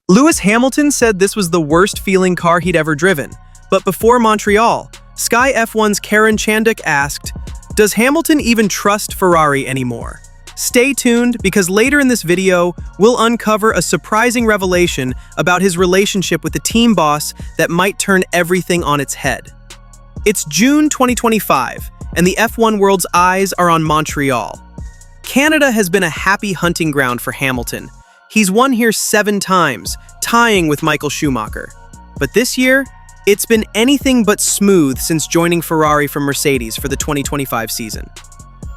Lewis Hamilton said this was the worst feeling car he'd ever driven. But before Montreal, Sky F1's Karun Chandhok asked, "Does Hamilton even trust Ferrari anymore?" Stay tuned, because later in this video, we'll uncover a surprising revelation about his relationship with the team boss that might turn everything on its head. It's June 2025, and the F1 world's eyes are on Montreal. Canada has been a happy hunting ground for Hamilton. He's won here 7 times, tying with Michael Schumacher. But this year, it's been anything but smooth since joining Ferrari from Mercedes for the 2025 season.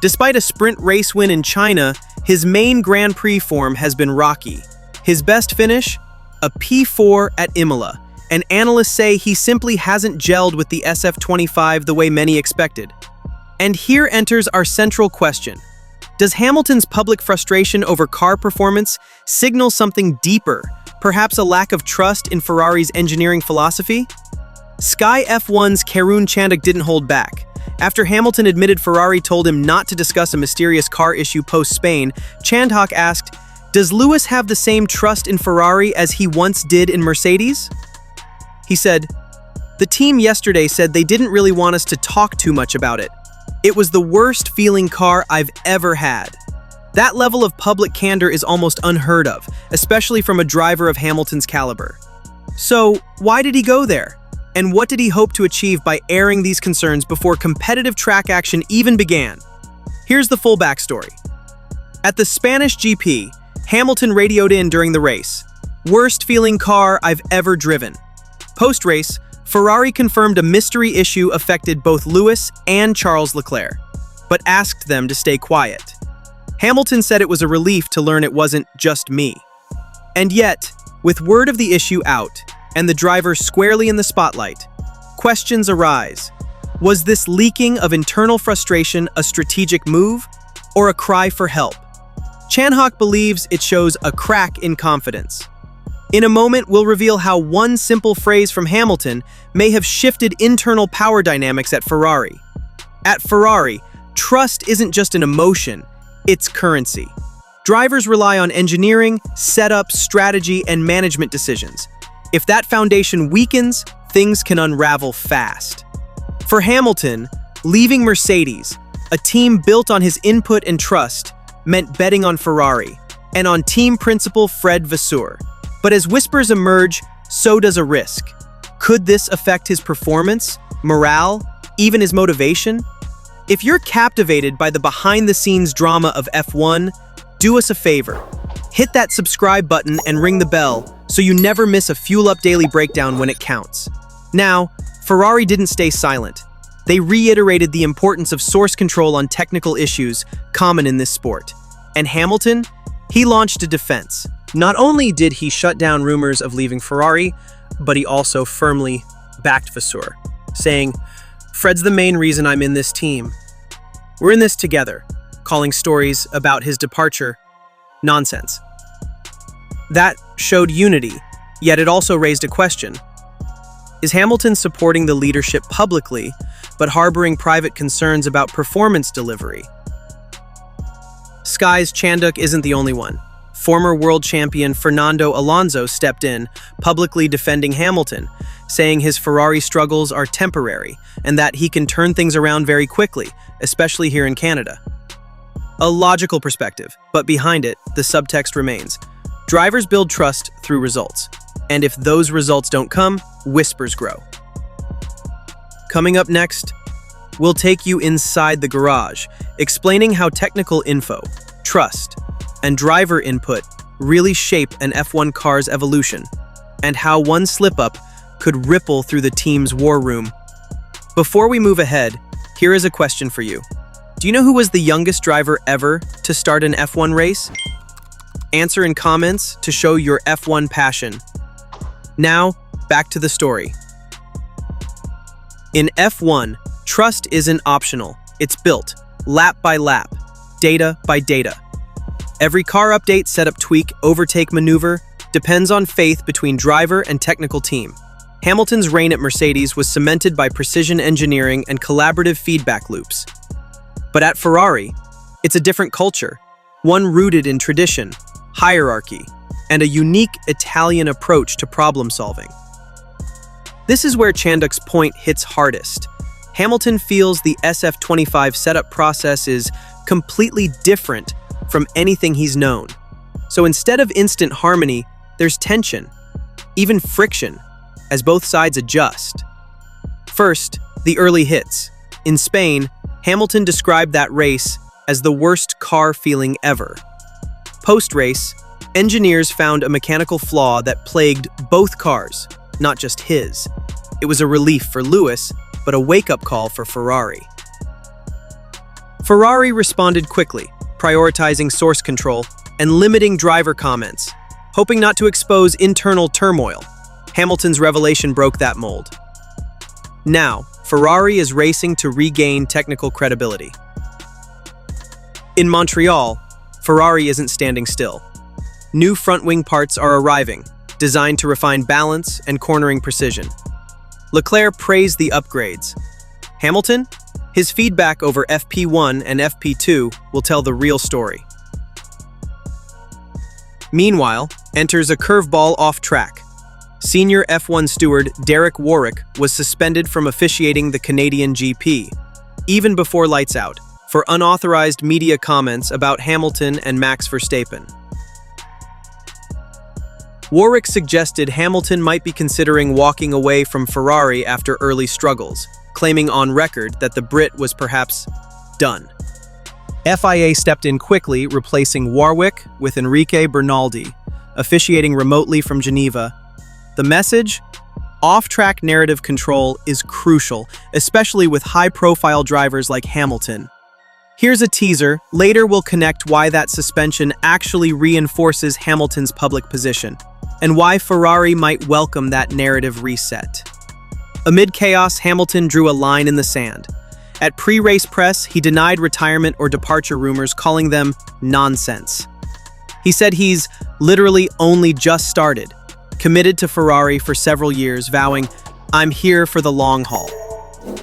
Despite a sprint race win in China, his main Grand Prix form has been rocky. His best finish? A P4 at Imola, and analysts say he simply hasn't gelled with the SF25 the way many expected. And here enters our central question. Does Hamilton's public frustration over car performance signal something deeper, perhaps a lack of trust in Ferrari's engineering philosophy? Sky F1's Karun Chandhok didn't hold back. After Hamilton admitted Ferrari told him not to discuss a mysterious car issue post-Spain, Chandhok asked, "Does Lewis have the same trust in Ferrari as he once did in Mercedes?" He said, "The team yesterday said they didn't really want us to talk too much about it. It was the worst feeling car I've ever had." That level of public candor is almost unheard of, especially from a driver of Hamilton's caliber. So, why did he go there? And what did he hope to achieve by airing these concerns before competitive track action even began? Here's the full backstory. At the Spanish GP, Hamilton radioed in during the race, "Worst feeling car I've ever driven." Post-race, Ferrari confirmed a mystery issue affected both Lewis and Charles Leclerc, but asked them to stay quiet. Hamilton said it was a relief to learn it wasn't just me. And yet, with word of the issue out, and the driver squarely in the spotlight, questions arise. Was this leaking of internal frustration a strategic move, or a cry for help? Chandhok believes it shows a crack in confidence. In a moment, we'll reveal how one simple phrase from Hamilton may have shifted internal power dynamics at Ferrari. At Ferrari, trust isn't just an emotion, it's currency. Drivers rely on engineering, setup, strategy, and management decisions. If that foundation weakens, things can unravel fast. For Hamilton, leaving Mercedes, a team built on his input and trust, meant betting on Ferrari, and on Team Principal Fred Vasseur. But as whispers emerge, so does a risk. Could this affect his performance, morale, even his motivation? If you're captivated by the behind-the-scenes drama of F1, do us a favor. Hit that subscribe button and ring the bell so you never miss a Fuel Up Daily breakdown when it counts. Now, Ferrari didn't stay silent. They reiterated the importance of source control on technical issues common in this sport. And Hamilton? He launched a defense. Not only did he shut down rumors of leaving Ferrari, but he also firmly backed Vasseur, saying, "Fred's the main reason I'm in this team. We're in this together," calling stories about his departure nonsense. That showed unity, yet it also raised a question. Is Hamilton supporting the leadership publicly, but harboring private concerns about performance delivery? Sky's Chandhok isn't the only one. Former world champion Fernando Alonso stepped in, publicly defending Hamilton, saying his Ferrari struggles are temporary and that he can turn things around very quickly, especially here in Canada. A logical perspective, but behind it, the subtext remains. Drivers build trust through results, and if those results don't come, whispers grow. Coming up next, we'll take you inside the garage, explaining how technical info, trust, and driver input really shape an F1 car's evolution, and how one slip-up could ripple through the team's war room. Before we move ahead, here is a question for you. Do you know who was the youngest driver ever to start an F1 race? Answer in comments to show your F1 passion. Now, back to the story. In F1, trust isn't optional. It's built, lap by lap, data by data. Every car update, setup tweak, overtake maneuver depends on faith between driver and technical team. Hamilton's reign at Mercedes was cemented by precision engineering and collaborative feedback loops. But at Ferrari, it's a different culture, one rooted in tradition, hierarchy, and a unique Italian approach to problem solving. This is where Chandhok's point hits hardest. Hamilton feels the SF25 setup process is completely different from anything he's known. So instead of instant harmony, there's tension, even friction, as both sides adjust. First, the early hits. In Spain, Hamilton described that race as the worst car feeling ever. Post-race, engineers found a mechanical flaw that plagued both cars, not just his. It was a relief for Lewis, but a wake-up call for Ferrari. Ferrari responded quickly, prioritizing source control and limiting driver comments, hoping not to expose internal turmoil. Hamilton's revelation broke that mold. Now, Ferrari is racing to regain technical credibility. In Montreal, Ferrari isn't standing still. New front wing parts are arriving, designed to refine balance and cornering precision. Leclerc praised the upgrades. Hamilton? His feedback over FP1 and FP2 will tell the real story. Meanwhile, enters a curveball off track. Senior F1 steward Derek Warwick was suspended from officiating the Canadian GP, even before lights out, for unauthorized media comments about Hamilton and Max Verstappen. Warwick suggested Hamilton might be considering walking away from Ferrari after early struggles, claiming on record that the Brit was perhaps done. FIA stepped in quickly, replacing Warwick with Enrique Bernaldi, officiating remotely from Geneva. The message? Off-track narrative control is crucial, especially with high-profile drivers like Hamilton. Here's a teaser. Later we'll connect why that suspension actually reinforces Hamilton's public position, and why Ferrari might welcome that narrative reset. Amid chaos, Hamilton drew a line in the sand. At pre-race press, he denied retirement or departure rumors, calling them nonsense. He said he's literally only just started, committed to Ferrari for several years, vowing, "I'm here for the long haul."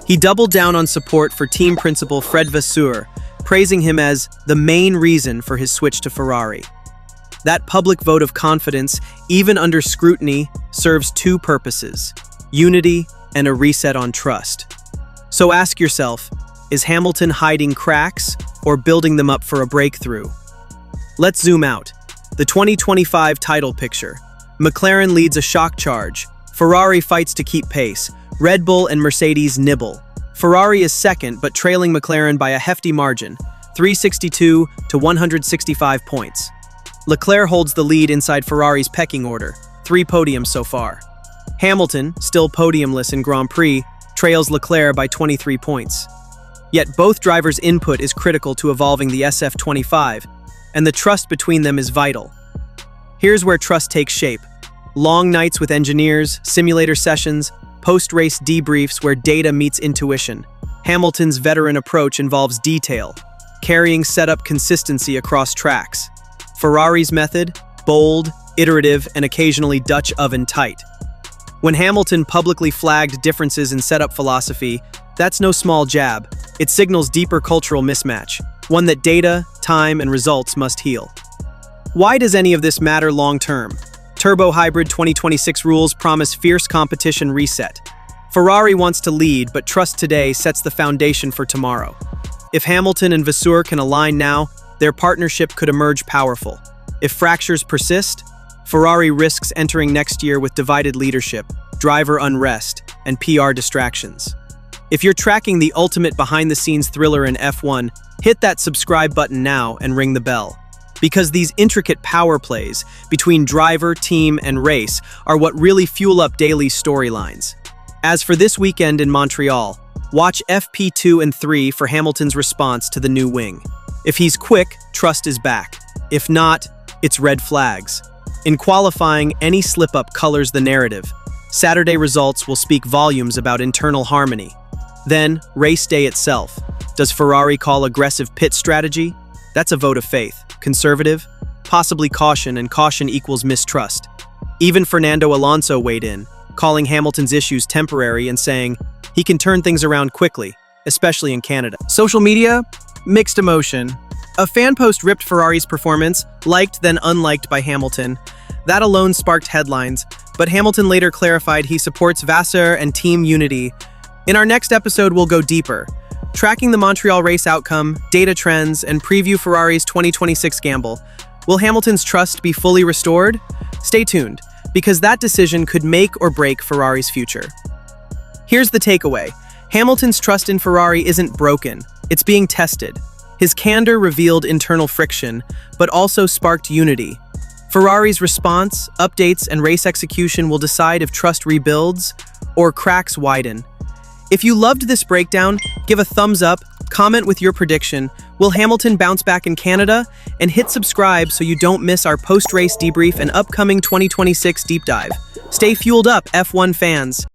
He doubled down on support for Team Principal Fred Vasseur, praising him as the main reason for his switch to Ferrari. That public vote of confidence, even under scrutiny, serves two purposes: unity and a reset on trust. So ask yourself, is Hamilton hiding cracks or building them up for a breakthrough? Let's zoom out. The 2025 title picture. McLaren leads a shock charge. Ferrari fights to keep pace. Red Bull and Mercedes nibble. Ferrari is second, but trailing McLaren by a hefty margin, 362 to 165 points. Leclerc holds the lead inside Ferrari's pecking order, 3 podiums so far. Hamilton, still podiumless in Grand Prix, trails Leclerc by 23 points. Yet both drivers' input is critical to evolving the SF25, and the trust between them is vital. Here's where trust takes shape. Long nights with engineers, simulator sessions, post-race debriefs where data meets intuition. Hamilton's veteran approach involves detail, carrying setup consistency across tracks. Ferrari's method, bold, iterative, and occasionally Dutch oven tight. When Hamilton publicly flagged differences in setup philosophy, that's no small jab. It signals deeper cultural mismatch, one that data, time, and results must heal. Why does any of this matter long-term? Turbo Hybrid 2026 rules promise fierce competition reset. Ferrari wants to lead, but trust today sets the foundation for tomorrow. If Hamilton and Vasseur can align now, their partnership could emerge powerful. If fractures persist, Ferrari risks entering next year with divided leadership, driver unrest, and PR distractions. If you're tracking the ultimate behind-the-scenes thriller in F1, hit that subscribe button now and ring the bell. Because these intricate power plays between driver, team, and race are what really fuel up daily storylines. As for this weekend in Montreal, watch FP2 and 3 for Hamilton's response to the new wing. If he's quick, trust is back. If not, it's red flags. In qualifying, any slip-up colors the narrative. Saturday results will speak volumes about internal harmony. Then, race day itself. Does Ferrari call aggressive pit strategy? That's a vote of faith. Conservative? Possibly caution, and caution equals mistrust. Even Fernando Alonso weighed in, calling Hamilton's issues temporary and saying he can turn things around quickly, especially in Canada. Social media? Mixed emotion. A fan post ripped Ferrari's performance, liked then unliked by Hamilton. That alone sparked headlines, but Hamilton later clarified he supports Vasseur and team unity. In our next episode, we'll go deeper, tracking the Montreal race outcome, data trends, and preview Ferrari's 2026 gamble. Will Hamilton's trust be fully restored? Stay tuned, because that decision could make or break Ferrari's future. Here's the takeaway. Hamilton's trust in Ferrari isn't broken, it's being tested. His candor revealed internal friction, but also sparked unity. Ferrari's response, updates, and race execution will decide if trust rebuilds or cracks widen. If you loved this breakdown, give a thumbs up, comment with your prediction. Will Hamilton bounce back in Canada? And hit subscribe so you don't miss our post-race debrief and upcoming 2026 deep dive. Stay fueled up, F1 fans.